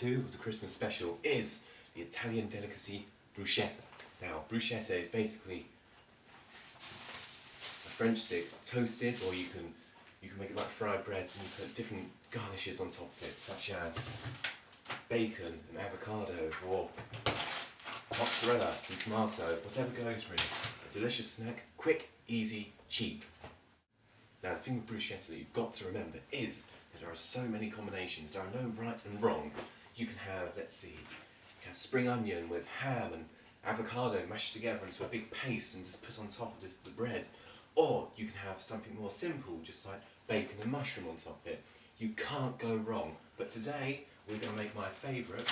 2 of the Christmas special is the Italian delicacy bruschetta. Now, bruschetta is basically a French stick toasted, or you can make it like fried bread and you put different garnishes on top of it, such as bacon and avocado, or mozzarella and tomato, whatever goes really. A delicious snack, quick, easy, cheap. Now the thing with bruschetta that you've got to remember is that there are so many combinations. There are no right and wrong. You can have, let's see, you can have spring onion with ham and avocado mashed together into a big paste and just put on top of the bread. Or you can have something more simple, just like bacon and mushroom on top of it. You can't go wrong. But today we're going to make my favourite,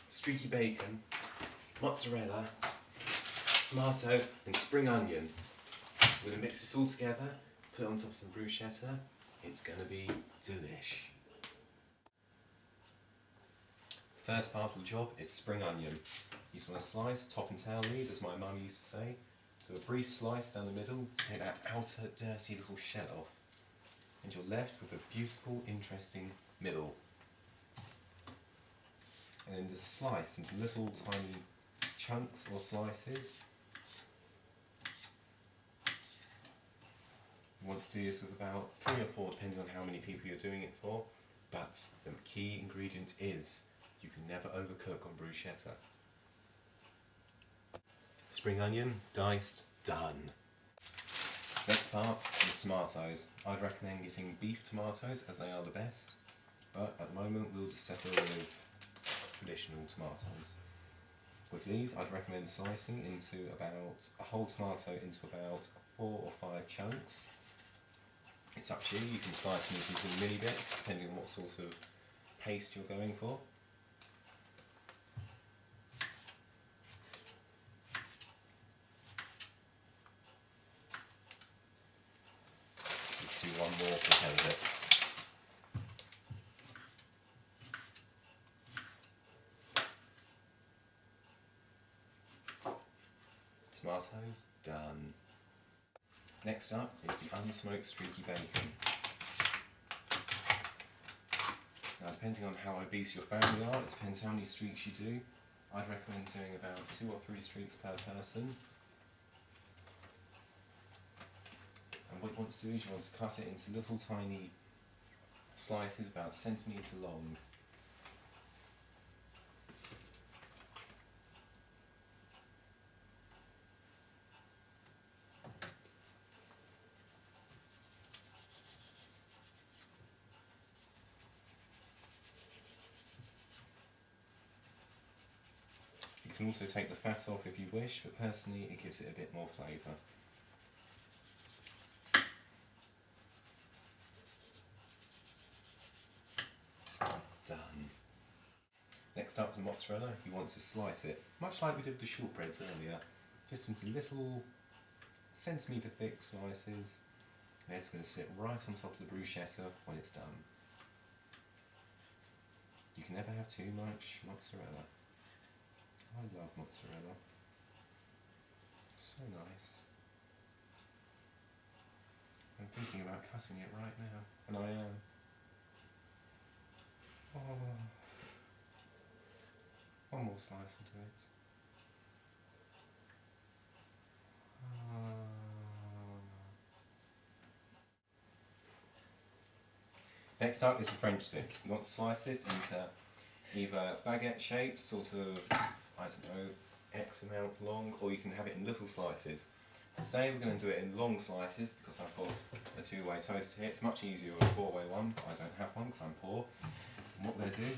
streaky bacon, mozzarella, tomato and spring onion. We're going to mix this all together, put it on top of some bruschetta. It's going to be delish. First part of the job is spring onion. You just want to slice, top and tail these, as my mum used to say. So a brief slice down the middle to take that outer dirty little shell off. And you're left with a beautiful, interesting middle. And then just slice into little tiny chunks or slices. You want to do this with about 3 or 4, depending on how many people you're doing it for. But the key ingredient is you can never overcook on bruschetta. Spring onion, diced, done. Next part is tomatoes. I'd recommend getting beef tomatoes as they are the best, but at the moment we'll just settle with traditional tomatoes. With these I'd recommend slicing into about a whole tomato into about 4 or 5 chunks. It's up to you, you can slice them into mini bits depending on what sort of paste you're going for. Let's do one more for the hell of it. Tomatoes, done. Next up is the unsmoked streaky bacon. Now depending on how obese your family are, it depends how many streaks you do. I'd recommend doing about 2 or 3 streaks per person. And what you want to do is you want to cut it into little tiny slices about a centimetre long. You can also take the fat off if you wish, but personally it gives it a bit more flavour. Done. Next up, the mozzarella, you want to slice it, much like we did with the shortbreads earlier, just into little centimetre thick slices. And it's going to sit right on top of the bruschetta when it's done. You can never have too much mozzarella. I love mozzarella. So nice. I'm thinking about cutting it right now, and I am. Oh. One more slice will do it. Next up is a French stick. You want to slice this into either baguette shapes, sort of, I don't know, X amount long, or you can have it in little slices. Today we're going to do it in long slices because I've got a 2-way toaster here. It's much easier with a 4-way one, but I don't have one because I'm poor. And what we're going to do is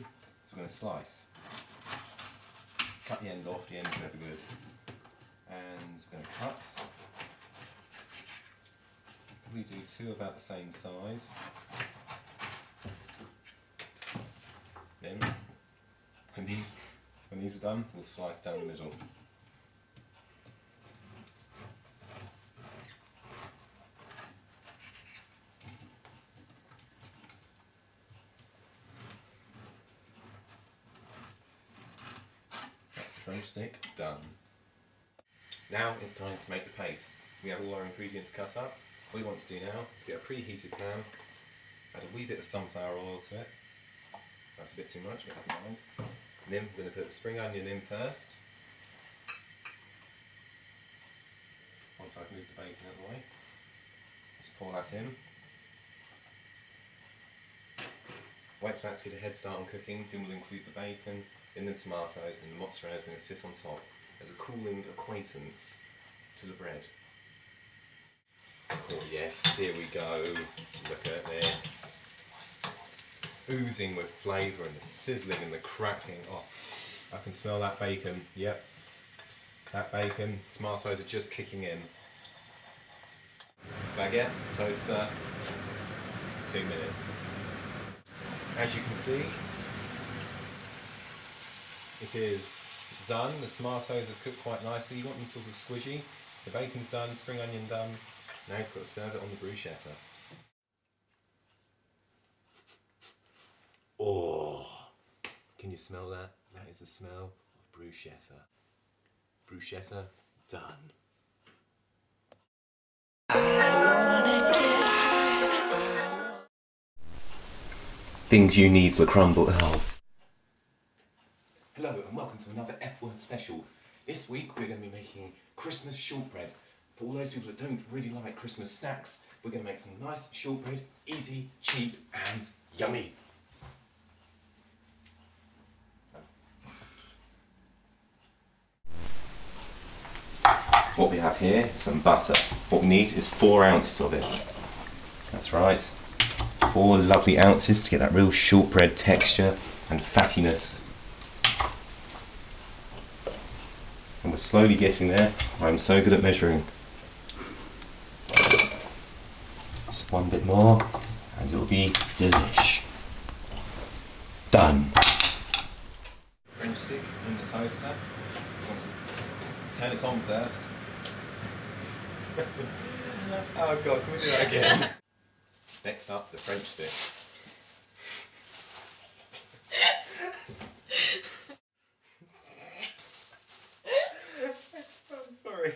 we're going to slice. Cut the end off, the end's never good. And we're going to cut. We do 2 about the same size. Then, when these are done, we'll slice down the middle. That's the French stick done. Now it's time to make the paste. We have all our ingredients cut up. What we want to do now is get a preheated pan, add a wee bit of sunflower oil to it, That's a bit too much, but never mind. And then we're going to put the spring onion in first. Once I've moved the bacon out of the way. Let's pour that in. Wait for that to get a head start on cooking, then we'll include the bacon, then the tomatoes, and the mozzarella is going to sit on top as a cooling acquaintance to the bread. Oh yes, here we go. Look at this. Oozing with flavour and the sizzling and the cracking. Oh, I can smell that bacon. Yep. That bacon. Tomatoes are just kicking in. Baguette, toaster, 2 minutes. As you can see, it is done. The tomatoes have cooked quite nicely. You want them sort of squidgy. The bacon's done, spring onion done. Now you've got to serve it on the bruschetta. Oh, can you smell that? That is the smell of bruschetta. Bruschetta done. Things you need for crumble. Oh. Hello and welcome to another F-word special. This week we're going to be making Christmas shortbread. For all those people that don't really like Christmas snacks, we're going to make some nice shortbread, easy, cheap and yummy. What we have here is some butter. What we need is 4 ounces of it. That's right. 4 lovely ounces to get that real shortbread texture and fattiness. And we're slowly getting there. I'm so good at measuring. Just 1 bit more and it'll be delish. Done. French stick in the toaster. Turn it on first. Oh god, can we do that again? Next up, the French stick. I'm sorry.